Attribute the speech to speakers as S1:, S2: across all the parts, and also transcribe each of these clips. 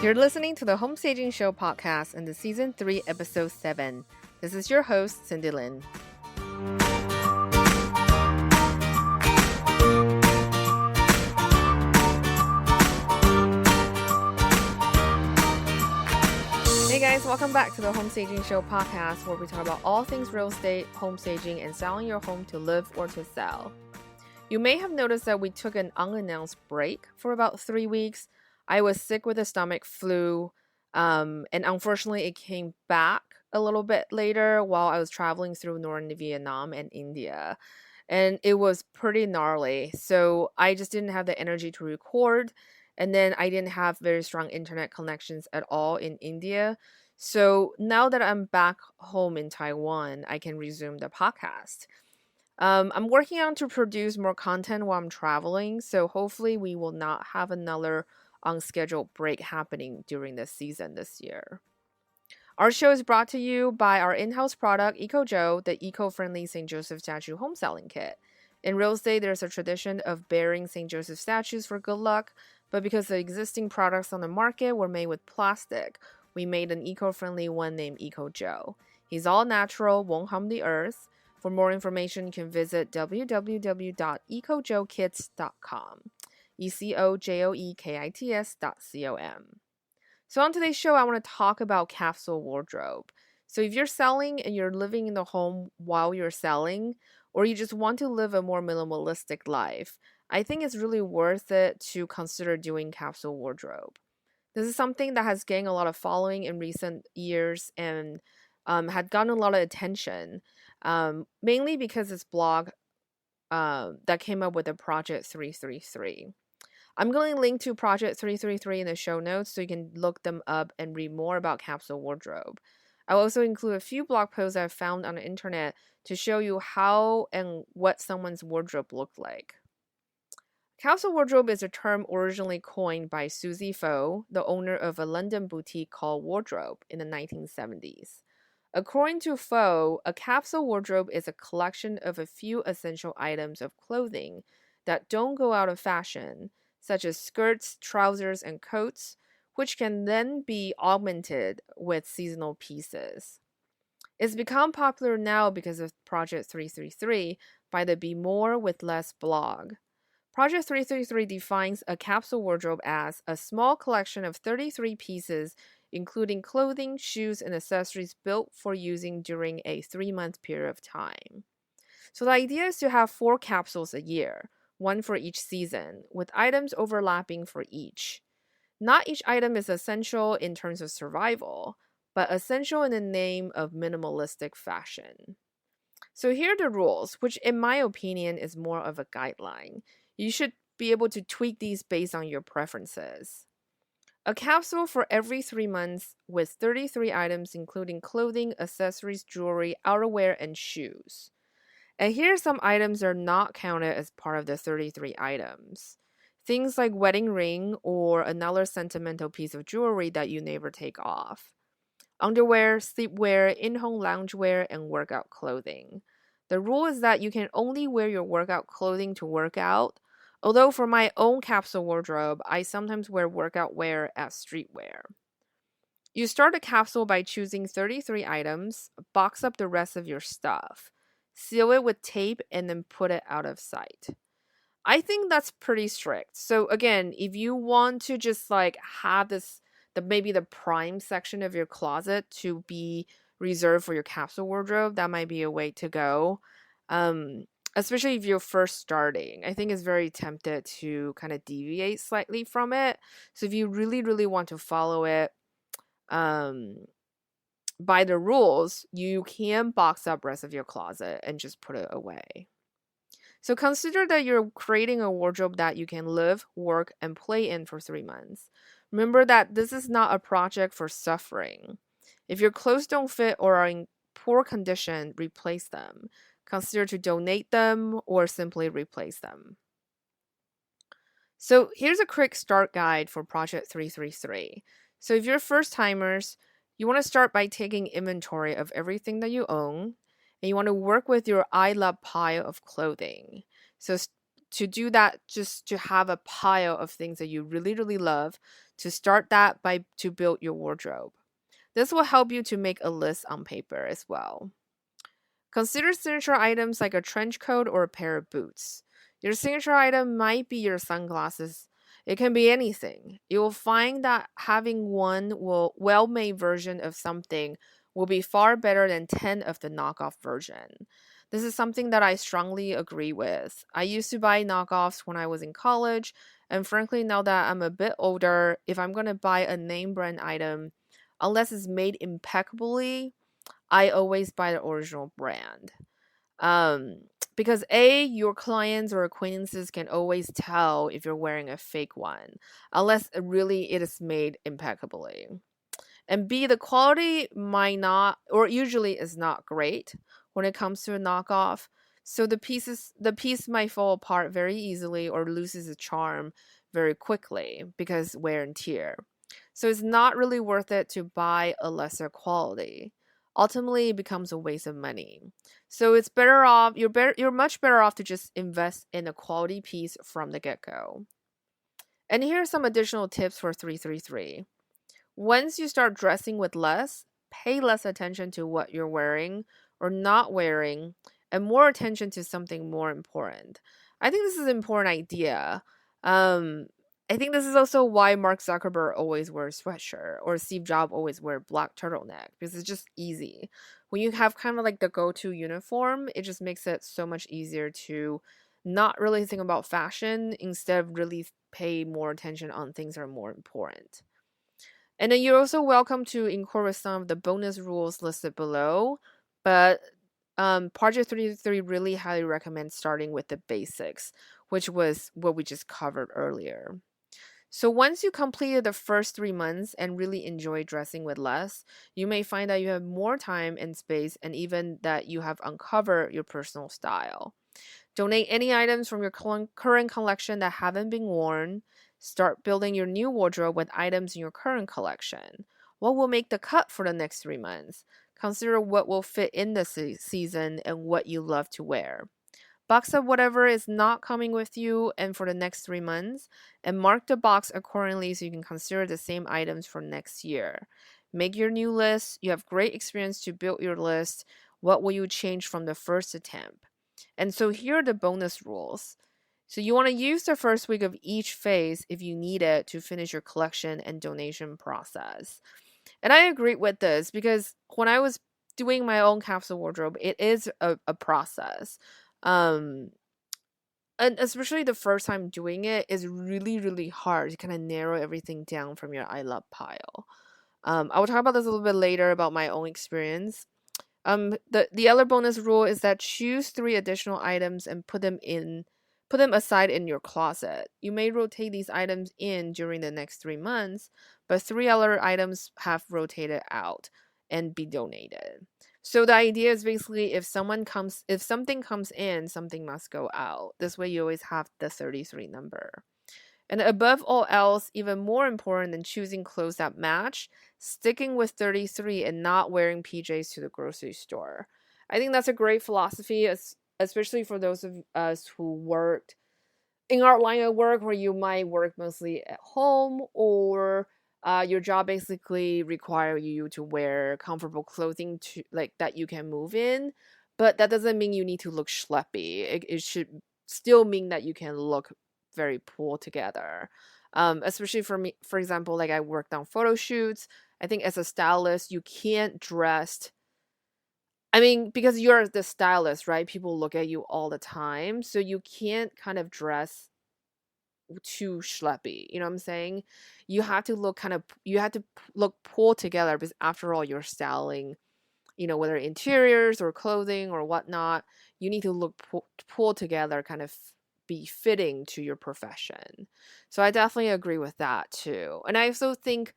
S1: You're listening to the Home Staging Show podcast in the season 3, episode 7. This is your host, Cindy Lin. Hey guys, welcome back to the Home Staging Show podcast, where we talk about all things real estate, home staging, and selling your home to live or to sell. You may have noticed that we took an unannounced break for about 3 weeks. I was sick with a stomach flu, and unfortunately it came back a little bit later while I was traveling through northern Vietnam and India. And it was pretty gnarly. So I just didn't have the energy to record. And then I didn't have very strong internet connections at all in India. So now that I'm back home in Taiwan, I can resume the podcast. I'm working on to produce more content while I'm traveling, so hopefully we will not have another unscheduled break happening during the season this year. Our show is brought to you by our in-house product, EcoJo, the eco-friendly St. Joseph statue home selling kit. In real estate, there's a tradition of bearing St. Joseph statues for good luck, but because the existing products on the market were made with plastic, we made an eco-friendly one named EcoJo. He's all natural, won't harm the earth. For more information, you can visit www.ecojokits.com. ECOJOEKITS.com. So on today's show, I want to talk about Capsule Wardrobe. So if you're selling and you're living in the home while you're selling, or you just want to live a more minimalistic life, I think it's really worth it to consider doing Capsule Wardrobe. This is something that has gained a lot of following in recent years and had gotten a lot of attention, mainly because this blog that came up with the Project 333. I'm going to link to Project 333 in the show notes so you can look them up and read more about Capsule Wardrobe. I'll also include a few blog posts I've found on the internet to show you how and what someone's wardrobe looked like. Capsule Wardrobe is a term originally coined by Susie Foe, the owner of a London boutique called Wardrobe in the 1970s. According to Foe, a capsule wardrobe is a collection of a few essential items of clothing that don't go out of fashion, such as skirts, trousers, and coats, which can then be augmented with seasonal pieces. It's become popular now because of Project 333 by the Be More with Less blog. Project 333 defines a capsule wardrobe as a small collection of 33 pieces, including clothing, shoes, and accessories built for using during a 3-month period of time. So the idea is to have 4 capsules a year, one for each season, with items overlapping for each. Not each item is essential in terms of survival, but essential in the name of minimalistic fashion. So here are the rules, which in my opinion is more of a guideline. You should be able to tweak these based on your preferences. A capsule for every 3 months with 33 items including clothing, accessories, jewelry, outerwear, and shoes. And here are some items that are not counted as part of the 33 items. Things like wedding ring or another sentimental piece of jewelry that you never take off. Underwear, sleepwear, in-home loungewear, and workout clothing. The rule is that you can only wear your workout clothing to work out, although for my own capsule wardrobe, I sometimes wear workout wear as streetwear. You start a capsule by choosing 33 items, box up the rest of your stuff, seal it with tape, and then put it out of sight. I think that's pretty strict. So again, if you want to just like have this, maybe the prime section of your closet to be reserved for your capsule wardrobe, that might be a way to go. Especially if you're first starting. I think it's very tempted to kind of deviate slightly from it. So if you really, really want to follow it by the rules, you can box up rest of your closet and just put it away. So consider that you're creating a wardrobe that you can live, work, and play in for 3 months. Remember that this is not a project for suffering. If your clothes don't fit or are in poor condition, replace them. Consider to donate them or simply replace them. So here's a quick start guide for Project 333. So if you're first timers, you want to start by taking inventory of everything that you own. And you want to work with your I love pile of clothing. So to do that, just to have a pile of things that you really, really love, to start that by to build your wardrobe. This will help you to make a list on paper as well. Consider signature items like a trench coat or a pair of boots. Your signature item might be your sunglasses. It can be anything. You will find that having one well-made version of something will be far better than 10 of the knockoff version. This is something that I strongly agree with. I used to buy knockoffs when I was in college, and frankly, now that I'm a bit older, if I'm going to buy a name brand item, unless it's made impeccably, I always buy the original brand. Um, because A, your clients or acquaintances can always tell if you're wearing a fake one, unless really it is made impeccably. And B, the quality might not, or usually is not great when it comes to a knockoff. So the piece might fall apart very easily or loses its charm very quickly because wear and tear. So it's not really worth it to buy a lesser quality. Ultimately, it becomes a waste of money. So it's better off, you're much better off to just invest in a quality piece from the get-go. And here are some additional tips for 333. Once you start dressing with less, pay less attention to what you're wearing or not wearing and more attention to something more important. I think this is an important idea. Um, I think this is also why Mark Zuckerberg always wears sweatshirt or Steve Jobs always wear black turtleneck because it's just easy. When you have kind of like the go-to uniform, it just makes it so much easier to not really think about fashion, instead of really pay more attention on things that are more important. And then you're also welcome to incorporate some of the bonus rules listed below. But Project 33 really highly recommends starting with the basics, which was what we just covered earlier. So once you completed the first 3 months and really enjoy dressing with less, you may find that you have more time and space, and even that you have uncovered your personal style. Donate any items from your current collection that haven't been worn. Start building your new wardrobe with items in your current collection. What will make the cut for the next 3 months? Consider what will fit in the season and what you love to wear. Box up whatever is not coming with you and for the next 3 months, and mark the box accordingly so you can consider the same items for next year. Make your new list. You have great experience to build your list. What will you change from the first attempt? And so here are the bonus rules. So you want to use the first week of each phase if you need it to finish your collection and donation process. And I agree with this because when I was doing my own capsule wardrobe, it is a process. Um, and especially the first time doing it is really, really hard to kind of narrow everything down from your I love pile. I will talk about this a little bit later about my own experience. The other bonus rule is that choose 3 additional items and put them aside in your closet. You may rotate these items in during the next 3 months, but 3 other items have rotated out and be donated. So the idea is basically if something comes in, something must go out. This way you always have the 33 number. And above all else, even more important than choosing clothes that match, sticking with 33 and not wearing PJs to the grocery store. I think that's a great philosophy, especially for those of us who worked in our line of work where you might work mostly at home, or your job basically require you to wear comfortable clothing to like that you can move in, but that doesn't mean you need to look schleppy. It should still mean that you can look very pulled together. Especially for me, for example, like I worked on photo shoots. I think as a stylist, you can't dress. I mean, because you're the stylist, right? People look at you all the time, so you can't kind of dress too schleppy. You know what I'm saying? You have to look pulled together because after all, you're styling, whether interiors or clothing or whatnot, you need to look pulled together, kind of be fitting to your profession. So I definitely agree with that too. And I also think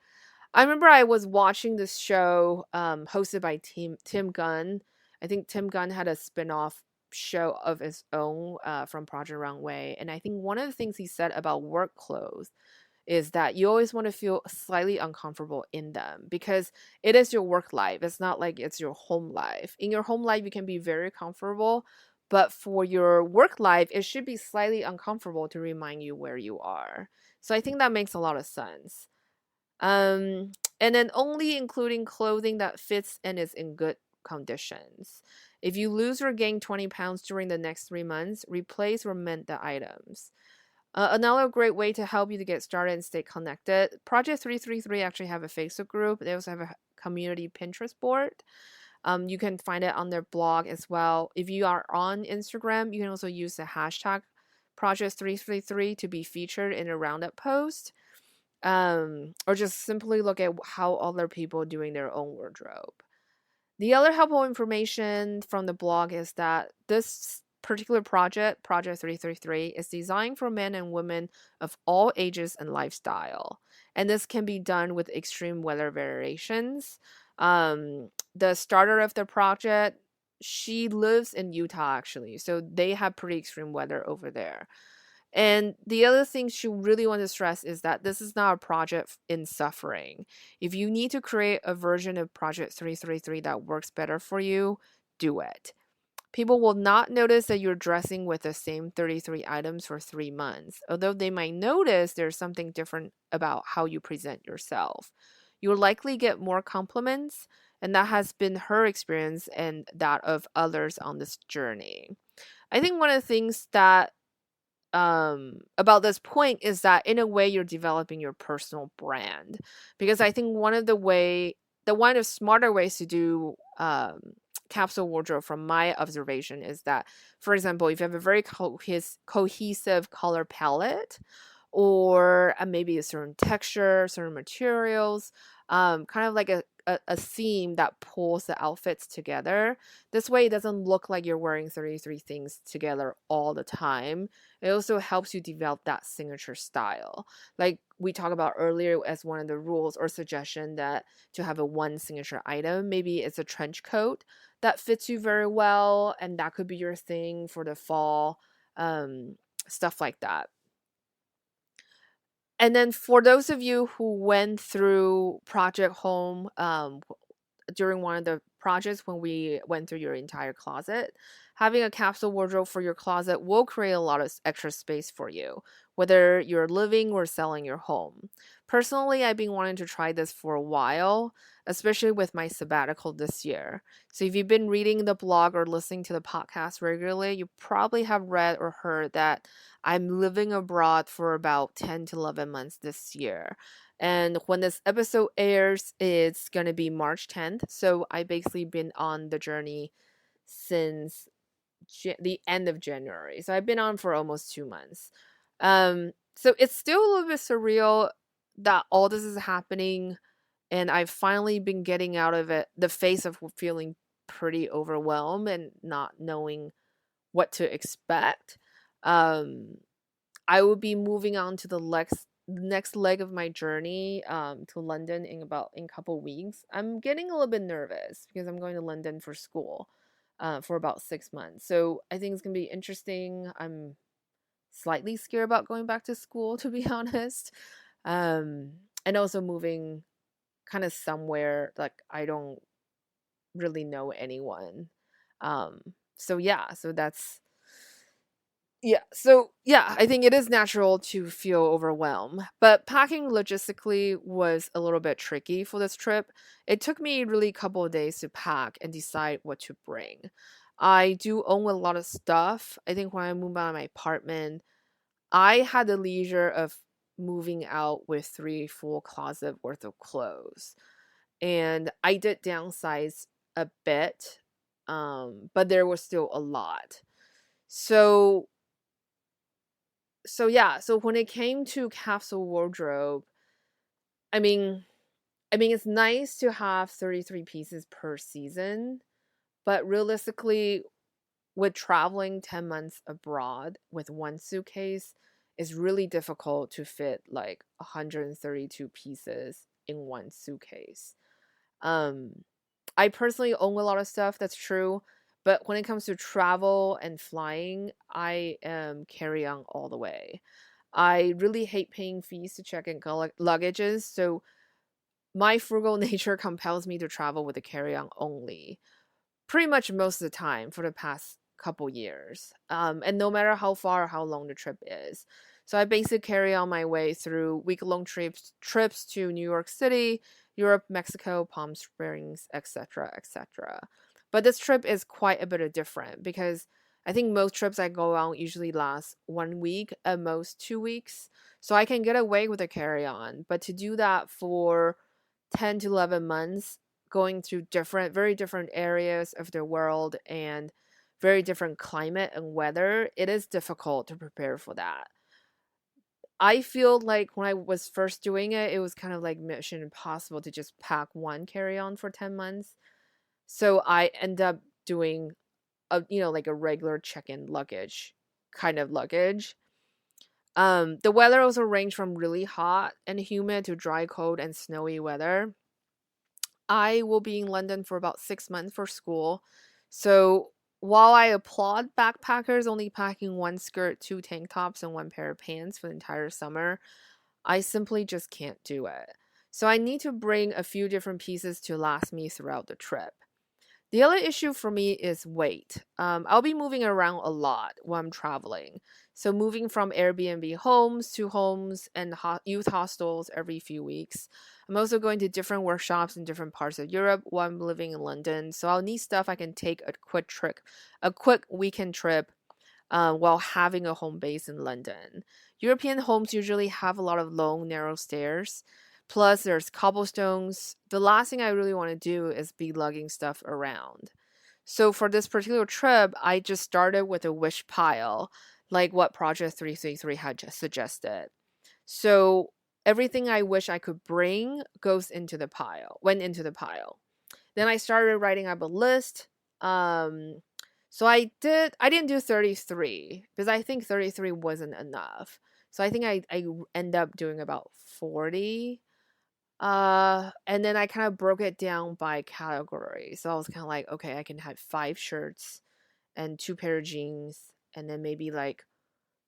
S1: I remember I was watching this show hosted by Tim Gunn. I think Tim Gunn had a spin-off show of his own from Project Runway. And I think one of the things he said about work clothes is that you always want to feel slightly uncomfortable in them because it is your work life. It's not like it's your home life. In your home life, you can be very comfortable, but for your work life, it should be slightly uncomfortable to remind you where you are. So I think that makes a lot of sense. And then only including clothing that fits and is in good conditions. If you lose or gain 20 pounds during the next 3 months, replace or mend the items. Another great way to help you to get started and stay connected. Project 333 actually have a Facebook group. They also have a community Pinterest board. You can find it on their blog as well. If you are on Instagram, you can also use the hashtag Project 333 to be featured in a roundup post. Or just simply look at how other people are doing their own wardrobe. The other helpful information from the blog is that this particular project, Project 333, is designed for men and women of all ages and lifestyle. And this can be done with extreme weather variations. The starter of the project, she lives in Utah actually, so they have pretty extreme weather over there. And the other thing she really wants to stress is that this is not a project in suffering. If you need to create a version of Project 333 that works better for you, do it. People will not notice that you're dressing with the same 33 items for 3 months, although they might notice there's something different about how you present yourself. You'll likely get more compliments, and that has been her experience and that of others on this journey. I think one of the things that about this point is that in a way you're developing your personal brand, because I think one of smarter ways to do capsule wardrobe from my observation is that, for example, if you have a very cohesive color palette, or maybe a certain texture, certain materials, kind of like a theme that pulls the outfits together. This way, it doesn't look like you're wearing 33 things together all the time. It also helps you develop that signature style. Like we talked about earlier as one of the rules or suggestion that to have a one signature item, maybe it's a trench coat that fits you very well, and that could be your thing for the fall, stuff like that. And then for those of you who went through Project Home during one of the projects when we went through your entire closet, having a capsule wardrobe for your closet will create a lot of extra space for you, whether you're living or selling your home. Personally, I've been wanting to try this for a while, especially with my sabbatical this year. So if you've been reading the blog or listening to the podcast regularly, you probably have read or heard that I'm living abroad for about 10 to 11 months this year. And when this episode airs, it's going to be March 10th. So I basically been on the journey since the end of January. So I've been on for almost 2 months. So it's still a little bit surreal that all this is happening, and I've finally been getting out of it, the phase of feeling pretty overwhelmed and not knowing what to expect. Um, I will be moving on to the next leg of my journey to London in a couple weeks. I'm getting a little bit nervous because I'm going to London for school for about 6 months. So I think it's gonna be interesting. I'm slightly scared about going back to school, to be honest, and also moving kind of somewhere like I don't really know anyone. Um, so yeah, so that's yeah, I think it is natural to feel overwhelmed, but packing logistically was a little bit tricky for this trip. It took me really a couple of days to pack and decide what to bring. I do own a lot of stuff. I think when I moved out of my apartment, I had the leisure of moving out with 3 full closet worth of clothes. And I did downsize a bit, but there was still a lot. So yeah, so when it came to capsule wardrobe, I mean, it's nice to have 33 pieces per season, but realistically, with traveling 10 months abroad with one suitcase, it's really difficult to fit like 132 pieces in one suitcase. Um, I personally own a lot of stuff, that's true. But when it comes to travel and flying, I am carry on all the way. I really hate paying fees to check in luggages, so my frugal nature compels me to travel with a carry on only, pretty much most of the time for the past couple years. And no matter how far or how long the trip is. So I basically carry on my way through week-long trips to New York City, Europe, Mexico, Palm Springs, etc., etc. But this trip is quite a bit of different because I think most trips I go on usually last 1 week, at most 2 weeks. So I can get away with a carry-on. But to do that for 10 to 11 months, going through very different areas of the world and very different climate and weather, it is difficult to prepare for that. I feel like when I was first doing it, it was kind of like mission impossible to just pack one carry-on for 10 months. So I end up doing like a regular check-in luggage kind of luggage. The weather also ranged from really hot and humid to dry, cold, and snowy weather. I will be in London for about 6 months for school. So while I applaud backpackers only packing one skirt, two tank tops, and one pair of pants for the entire summer, I simply just can't do it. So I need to bring a few different pieces to last me throughout the trip. The other issue for me is weight. I'll be moving around a lot while I'm traveling. So, moving from Airbnb homes to homes and youth hostels every few weeks. I'm also going to different workshops in different parts of Europe while I'm living in London. So, I'll need stuff I can take a quick weekend trip while having a home base in London. European homes usually have a lot of long, narrow stairs. Plus, there's cobblestones. The last thing I really want to do is be lugging stuff around. So, for this particular trip, I just started with a wish pile, like what Project 333 had just suggested. So, everything I wish I could bring went into the pile. Then I started writing up a list. So I didn't do 33 because I think 33 wasn't enough. So I think I end up doing about 40. And then I kind of broke it down by category. So I was kind of like, okay, I can have 5 shirts and 2 pair of jeans, and then maybe like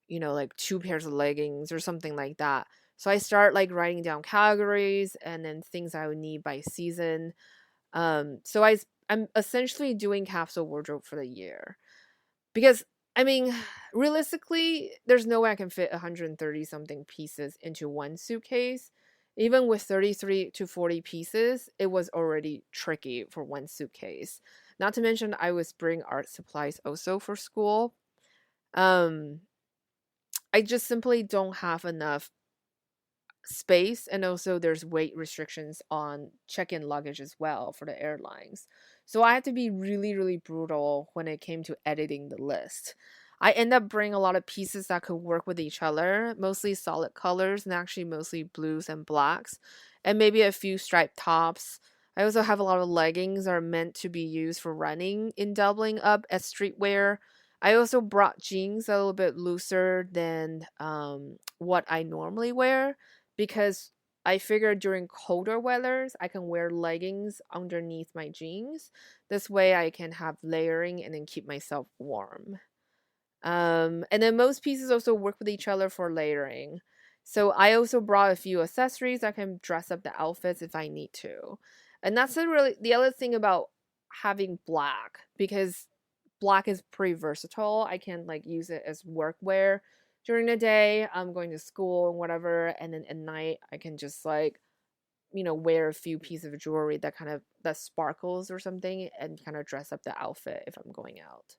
S1: 2 pairs of leggings or something like that. So I start like writing down categories and then things I would need by season. I'm essentially doing capsule wardrobe for the year because I mean, realistically, there's no way I can fit 130 something pieces into one suitcase. Even with 33 to 40 pieces, it was already tricky for one suitcase. Not to mention, I was bringing art supplies also for school. Um, I just simply don't have enough space, and also there's weight restrictions on check-in luggage as well for the airlines. So I had to be really brutal when it came to editing the list. I end up bringing a lot of pieces that could work with each other, mostly solid colors and actually mostly blues and blacks, and maybe a few striped tops. I also have a lot of leggings that are meant to be used for running in doubling up as streetwear. I also brought jeans a little bit looser than what I normally wear because I figured during colder weathers I can wear leggings underneath my jeans. This way I can have layering and then keep myself warm. And then most pieces also work with each other for layering. So I also brought a few accessories that can dress up the outfits if I need to. And that's the other thing about having black, because black is pretty versatile. I can like use it as workwear during the day. I'm going to school and whatever, and then at night I can just like wear a few pieces of jewelry that sparkles or something and kind of dress up the outfit if I'm going out.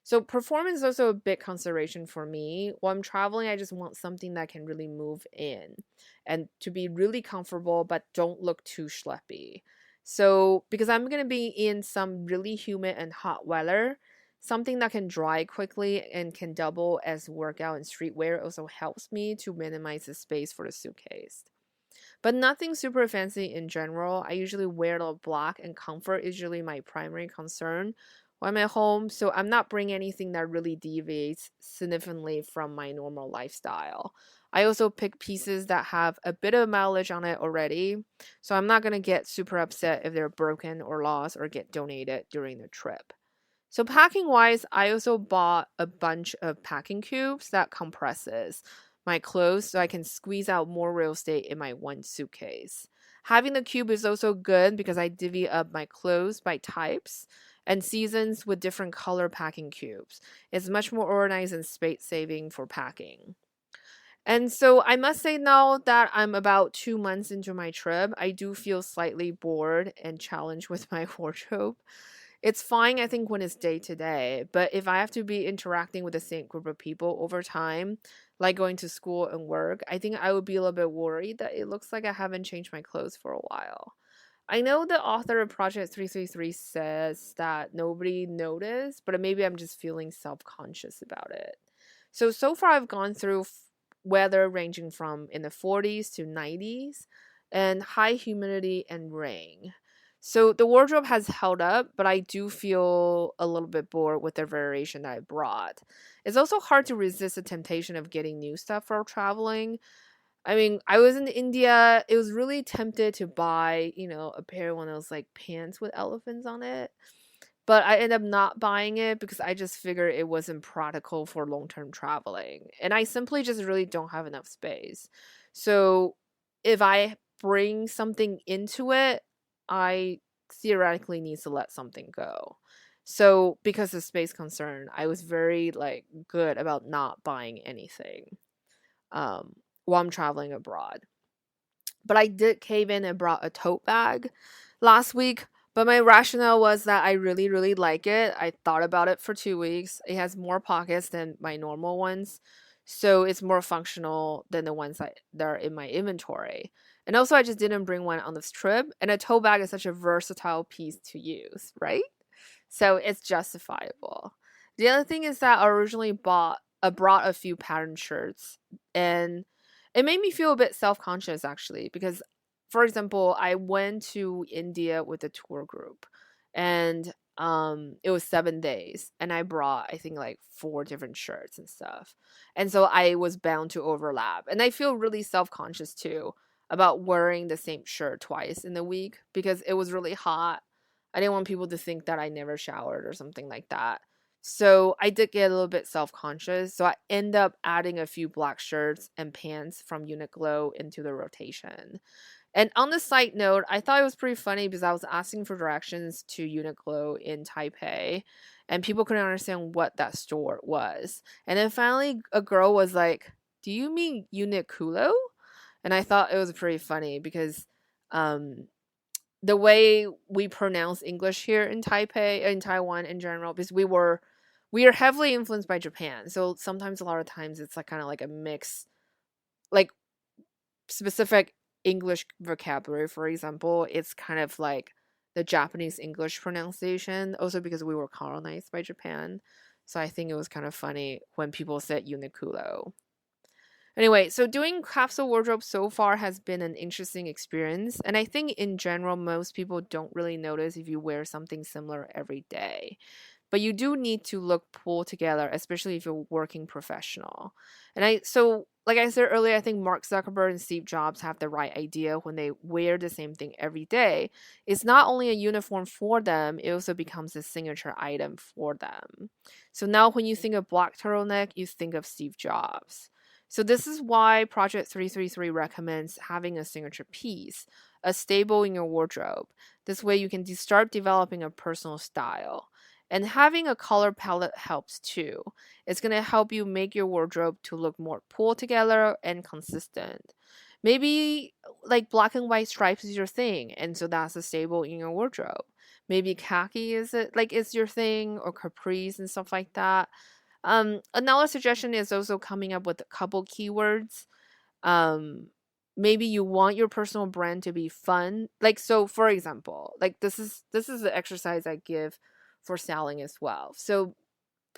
S1: So performance is also a big consideration for me. While I'm traveling, I just want something that can really move in and to be really comfortable but don't look too schleppy. So because I'm going to be in some really humid and hot weather, something that can dry quickly and can double as workout and streetwear also helps me to minimize the space for the suitcase. But nothing super fancy in general. I usually wear a lot of black, and comfort is usually my primary concern when I'm at home. So I'm not bringing anything that really deviates significantly from my normal lifestyle. I also pick pieces that have a bit of mileage on it already. So I'm not going to get super upset if they're broken or lost or get donated during the trip. So packing wise, I also bought a bunch of packing cubes that compresses my clothes so I can squeeze out more real estate in my one suitcase. Having the cube is also good because I divvy up my clothes by types and seasons with different color packing cubes. It's much more organized and space saving for packing. And so I must say now that I'm about 2 months into my trip, I do feel slightly bored and challenged with my wardrobe. It's fine, I think, when it's day to day, but if I have to be interacting with the same group of people over time, like going to school and work, I think I would be a little bit worried that it looks like I haven't changed my clothes for a while. I know the author of Project 333 says that nobody noticed, but maybe I'm just feeling self conscious about it. So far, I've gone through weather ranging from in the 40s to 90s and high humidity and rain. So the wardrobe has held up, but I do feel a little bit bored with the variation that I brought. It's also hard to resist the temptation of getting new stuff for traveling. I mean, I was in India. It was really tempted to buy, a pair of one of those like pants with elephants on it. But I ended up not buying it because I just figured it wasn't practical for long-term traveling. And I simply just really don't have enough space. So if I bring something into it, I theoretically need to let something go. So because of space concern, I was very like good about not buying anything um, while I'm traveling abroad. But I did cave in and brought a tote bag last week. But my rationale was that I really, really like it. I thought about it for 2 weeks. It has more pockets than my normal ones. So it's more functional than the ones that are in my inventory. And also, I just didn't bring one on this trip. And a tote bag is such a versatile piece to use, right? So it's justifiable. The other thing is that I originally brought a few pattern shirts, and it made me feel a bit self-conscious actually because, for example, I went to India with a tour group, and it was 7 days, and I brought I think like four different shirts and stuff, and so I was bound to overlap, and I feel really self-conscious too about wearing the same shirt twice in the week because it was really hot. I didn't want people to think that I never showered or something like that. So I did get a little bit self-conscious. So I end up adding a few black shirts and pants from Uniqlo into the rotation. And on the side note, I thought it was pretty funny because I was asking for directions to Uniqlo in Taipei, and people couldn't understand what that store was. And then finally, a girl was like, "Do you mean Uniqlo?" And I thought it was pretty funny because um, the way we pronounce English here in Taipei, in Taiwan in general, because we are heavily influenced by Japan. So sometimes a lot of times it's like kind of like a mix, like specific English vocabulary, for example, it's kind of like the Japanese English pronunciation, also because we were colonized by Japan. So I think it was kind of funny when people said Uniqlo. Anyway, so doing capsule wardrobe so far has been an interesting experience, and I think in general most people don't really notice if you wear something similar every day. But you do need to look pulled together, especially if you're working professional. And like I said earlier, I think Mark Zuckerberg and Steve Jobs have the right idea when they wear the same thing every day. It's not only a uniform for them, it also becomes a signature item for them. So now when you think of black turtleneck, you think of Steve Jobs. So this is why Project 333 recommends having a signature piece, a staple in your wardrobe. This way you can start developing a personal style. And having a color palette helps too. It's going to help you make your wardrobe to look more pulled together and consistent. Maybe like black and white stripes is your thing, and so that's a staple in your wardrobe. Maybe khaki is your thing, or capris and stuff like that. Another suggestion is also coming up with a couple keywords. Um, Maybe you want your personal brand to be fun. Like so, for example, like this is the exercise I give for styling as well. So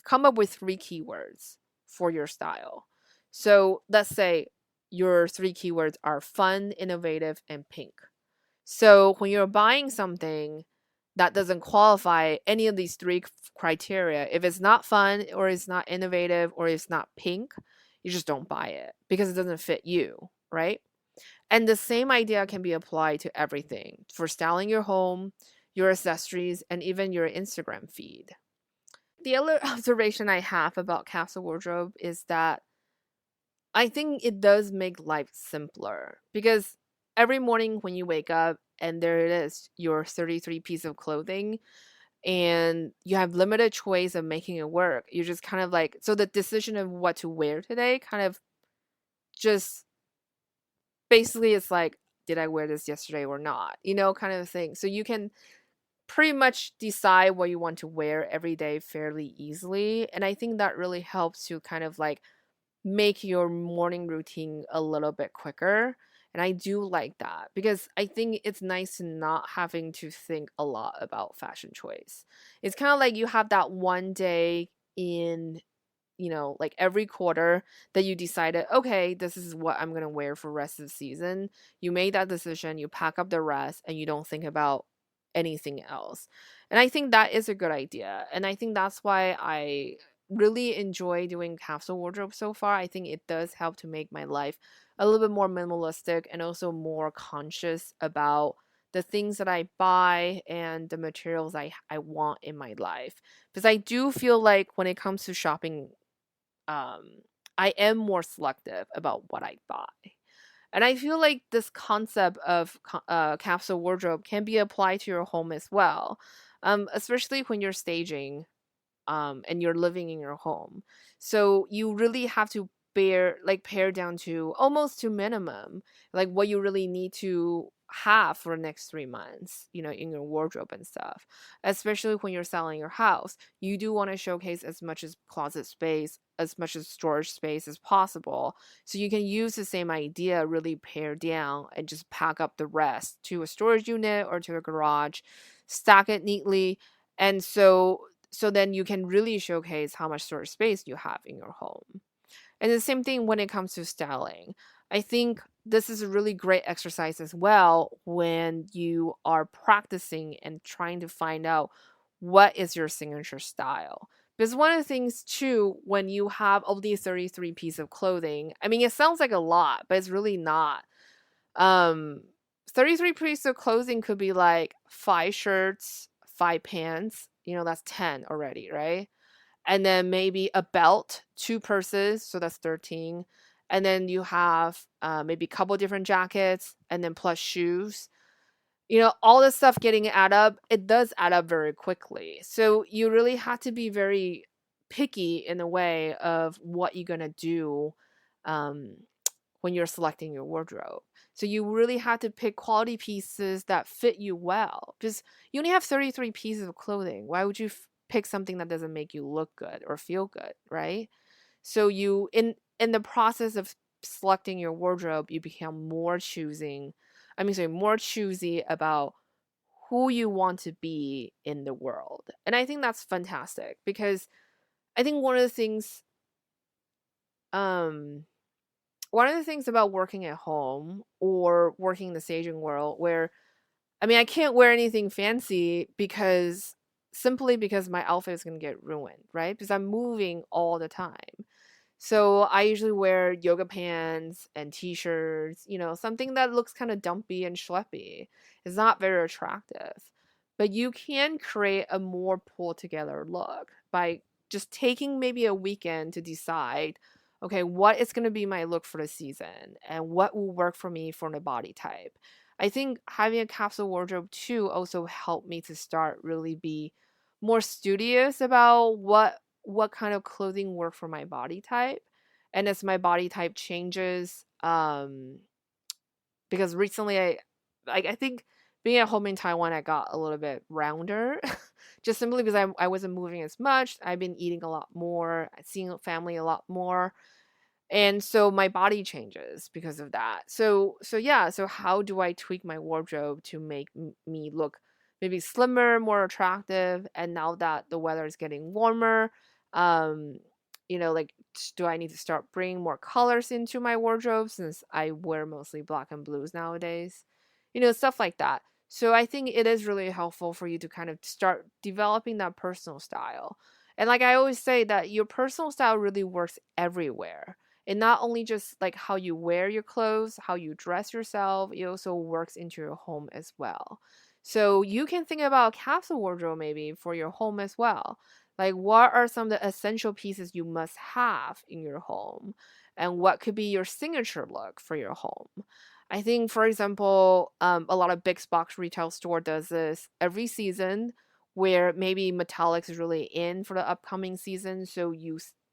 S1: come up with three keywords for your style. So let's say your three keywords are fun, innovative, and pink. So when you're buying something that doesn't qualify any of these three criteria, if it's not fun or it's not innovative or it's not pink, you just don't buy it because it doesn't fit you, right? And the same idea can be applied to everything for styling your home, your accessories, and even your Instagram feed. The other observation I have about capsule wardrobe is that I think it does make life simpler because every morning when you wake up and there it is, your 33 piece of clothing, and you have limited choice of making it work. You're just kind of like, so the decision of what to wear today kind of just basically it's like, did I wear this yesterday or not? Kind of thing. So you can pretty much decide what you want to wear every day fairly easily. And I think that really helps to kind of like make your morning routine a little bit quicker. And I do like that because I think it's nice to not having to think a lot about fashion choice. It's kind of like you have that one day in, like every quarter that you decided, okay, this is what I'm going to wear for the rest of the season. You made that decision, you pack up the rest, and you don't think about anything else. And I think that is a good idea. And I think that's why I really enjoy doing capsule wardrobe so far. I think it does help to make my life a little bit more minimalistic and also more conscious about the things that I buy and the materials I want in my life. Because I do feel like when it comes to shopping, um, I am more selective about what I buy. And I feel like this concept of capsule wardrobe can be applied to your home as well, especially when you're staging and you're living in your home. So you really have to pare down to almost to minimum, like what you really need to have for the next 3 months, in your wardrobe and stuff. Especially when you're selling your house, you do want to showcase as much as closet space, as much as storage space as possible. So you can use the same idea, really pare down and just pack up the rest to a storage unit or to a garage, stack it neatly. And so then you can really showcase how much storage space you have in your home. And the same thing when it comes to styling. I think this is a really great exercise as well when you are practicing and trying to find out what is your signature style. Because one of the things too, when you have all these 33 pieces of clothing, I mean, it sounds like a lot, but it's really not. Um, 33 pieces of clothing could be like 5 shirts, 5 pants, that's 10 already, right? And then maybe a belt, 2 purses, so that's 13. And then you have maybe a couple different jackets, and then plus shoes. All this stuff getting add up, it does add up very quickly. So you really have to be very picky in a way of what you're gonna do um, when you're selecting your wardrobe. So you really have to pick quality pieces that fit you well because you only have 33 pieces of clothing. Why would you pick something that doesn't make you look good or feel good, right? So you in the process of selecting your wardrobe, you become more choosy about who you want to be in the world. And I think that's fantastic because I think um one of the things about working at home or working in the staging world where I mean I can't wear anything fancy because simply because my outfit is going to get ruined, right? Because I'm moving all the time. So I usually wear yoga pants and t-shirts, something that looks kind of dumpy and schleppy. It's not very attractive. But you can create a more pulled together look by just taking maybe a weekend to decide, okay, what is going to be my look for the season and what will work for me for the body type. I think having a capsule wardrobe too also helped me to start really be more studious about what kind of clothing work for my body type. And as my body type changes, because recently I think being at home in Taiwan, I got a little bit rounder, just simply because I wasn't moving as much. I've been eating a lot more, seeing family a lot more, and so my body changes because of that. So yeah, so how do I tweak my wardrobe to make me look maybe slimmer, more attractive? And now that the weather is getting warmer, um like do I need to start bringing more colors into my wardrobe since I wear mostly black and blues nowadays? Stuff like that. So I think it is really helpful for you to kind of start developing that personal style. And like I always say that your personal style really works everywhere. And not only just like how you wear your clothes, how you dress yourself, it also works into your home as well. So you can think about a capsule wardrobe maybe for your home as well. Like what are some of the essential pieces you must have in your home? And what could be your signature look for your home? I think, for example, a lot of big box retail store does this every season where maybe metallics is really in for the upcoming season. So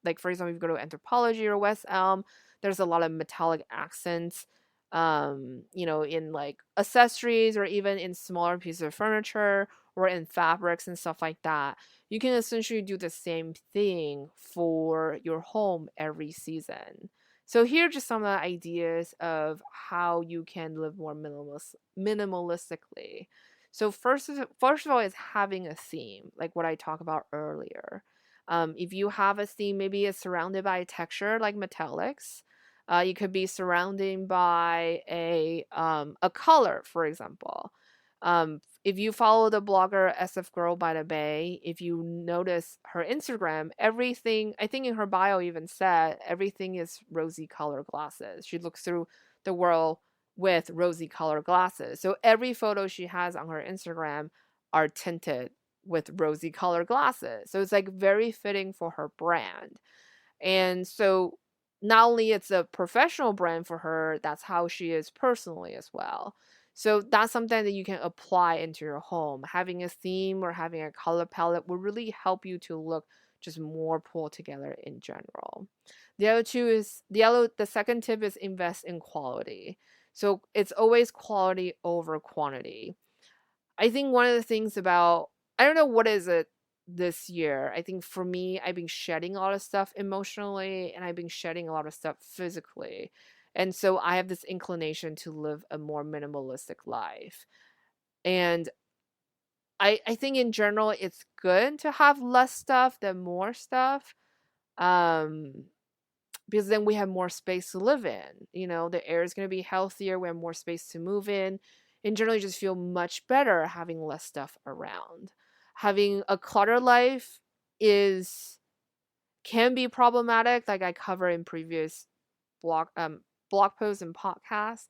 S1: like for example, if you go to Anthropologie or West Elm, there's a lot of metallic accents, in like accessories or even in smaller pieces of furniture or in fabrics and stuff like that. You can essentially do the same thing for your home every season. So here are just some of the ideas of how you can live more minimalistically. So first of all is having a theme, like what I talked about earlier. If you have a theme, maybe it's surrounded by a texture like metallics. You could be surrounded by a color, for example. If you follow the blogger SF Girl by the Bay, if you notice her Instagram, everything, I think in her bio even said, everything is rosy color glasses. She looks through the world with rosy color glasses. So every photo she has on her Instagram are tinted with rosy color glasses. So it's like very fitting for her brand. And so not only it's a professional brand for her, that's how she is personally as well. So that's something that you can apply into your home. Having a theme or having a color palette will really help you to look just more pulled together in general. The second tip is invest in quality. So it's always quality over quantity. I think one of the things about, I don't know what is it this year. I think for me, I've been shedding a lot of stuff emotionally and I've been shedding a lot of stuff physically. And so I have this inclination to live a more minimalistic life. And I think in general it's good to have less stuff than more stuff. Um because then we have more space to live in. The air is going to be healthier. We have more space to move in. And generally just feel much better having less stuff around. Having a cluttered life is can be problematic, like I covered in previous blog blog posts and podcasts.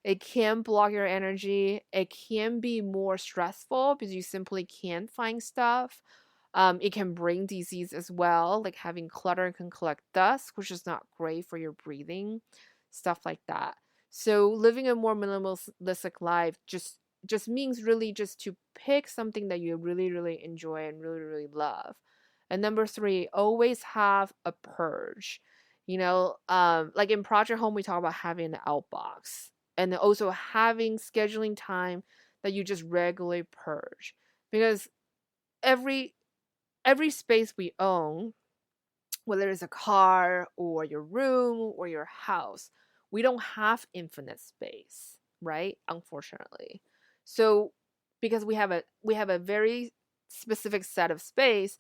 S1: It can block your energy. It can be more stressful because you simply can't find stuff. It can bring disease as well, like having clutter can collect dust, which is not great for your breathing, stuff like that. So living a more minimalistic life just means really just to pick something that you really really enjoy and really really love. And number three, always have a purge. Like in Project Home, we talk about having an outbox and then also having scheduling time that you just regularly purge because every every space we own, whether it's a car or your room or your house, we don't have infinite space, right? Unfortunately. So because we have a very specific set of space,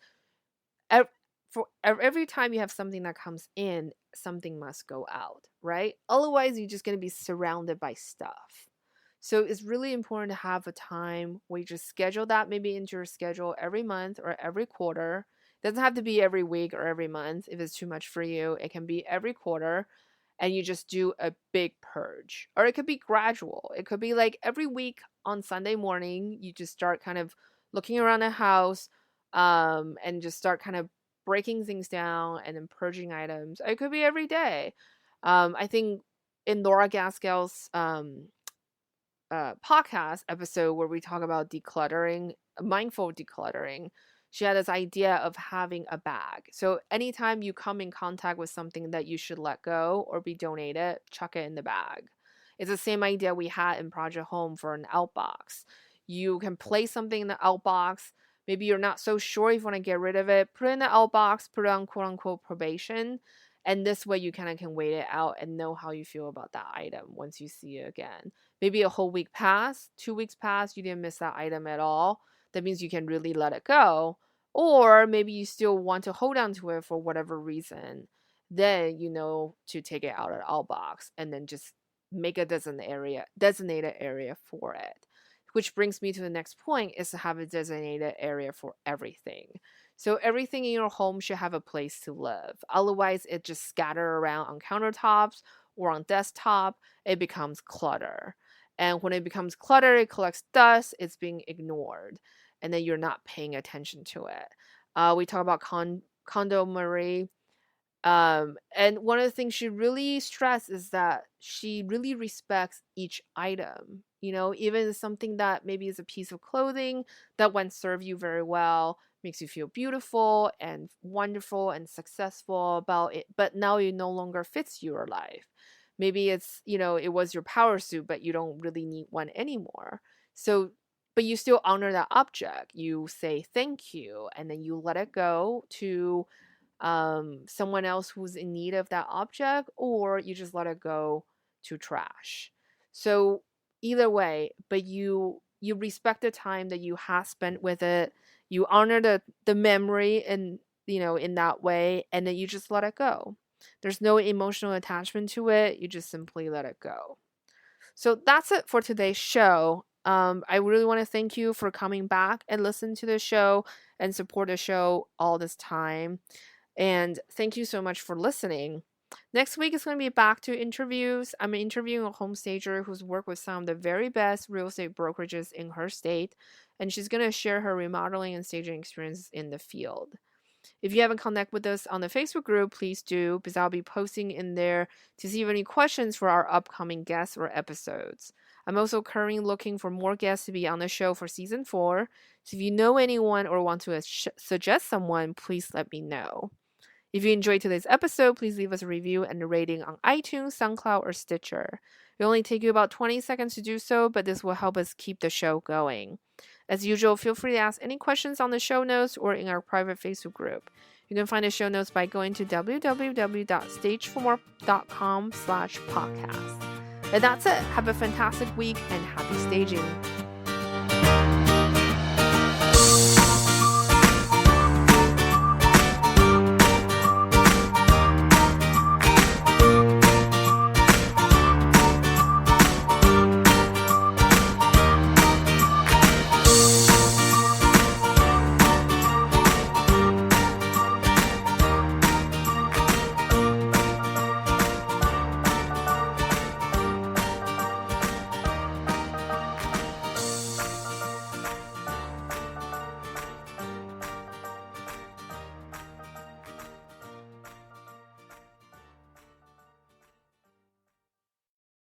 S1: for every time you have something that comes in, something must go out, right? Otherwise, you're just going to be surrounded by stuff. So it's really important to have a time where you just schedule that maybe into your schedule every month or every quarter. It doesn't have to be every week or every month if it's too much for you. It can be every quarter and you just do a big purge. Or it could be gradual. It could be like every week on Sunday morning, you just start kind of looking around the house and just start kind of breaking things down and then purging items. It could be every day. I think in Laura Gaskell's podcast episode where we talk about decluttering, mindful decluttering, she had this idea of having a bag. So anytime you come in contact with something that you should let go or be donated, chuck it in the bag. It's the same idea we had in Project Home for an outbox. You can place something in the outbox. Maybe you're not so sure if you want to get rid of it. Put it in the outbox, put it on quote unquote probation. And this way you kind of can wait it out and know how you feel about that item once you see it again. Maybe a whole week passed, 2 weeks passed, you didn't miss that item at all. That means you can really let it go. Or maybe you still want to hold on to it for whatever reason. Then you know to take it out of the outbox and then just make a designated area for it. Which brings me to the next point is to have a designated area for everything. So everything in your home should have a place to live. Otherwise, it just scatter around on countertops or on desktop. It becomes clutter. And when it becomes clutter, it collects dust, it's being ignored, and then you're not paying attention to it. We talk about Condo Marie. And one of the things she really stressed is that she really respects each item. Even something that maybe is a piece of clothing that won't serve you very well. makes you feel beautiful and wonderful and successful about it, but now it no longer fits your life. Maybe it's, it was your power suit, but you don't really need one anymore. So, but you still honor that object. You say thank you, and then you let it go to someone else who's in need of that object, or you just let it go to trash. So either way, but you respect the time that you have spent with it. You honor the memory and in that way, and then you just let it go. There's no emotional attachment to it. You just simply let it go. So that's it for today's show. I really want to thank you for coming back and listen to the show and support the show all this time. And thank you so much for listening. Next week is going to be back to interviews. I'm interviewing a home stager who's worked with some of the very best real estate brokerages in her state, and she's going to share her remodeling and staging experience in the field. If you haven't connected with us on the Facebook group, please do, because I'll be posting in there to see if you have any questions for our upcoming guests or episodes. I'm also currently looking for more guests to be on the show for season 4. So if you know anyone or want to suggest someone, please let me know. If you enjoyed today's episode, please leave us a review and a rating on iTunes, SoundCloud, or Stitcher. It will only take you about 20 seconds to do so, but this will help us keep the show going. As usual, feel free to ask any questions on the show notes or in our private Facebook group. You can find the show notes by going to www.stageformore.com/podcast. And that's it. Have a fantastic week and happy staging.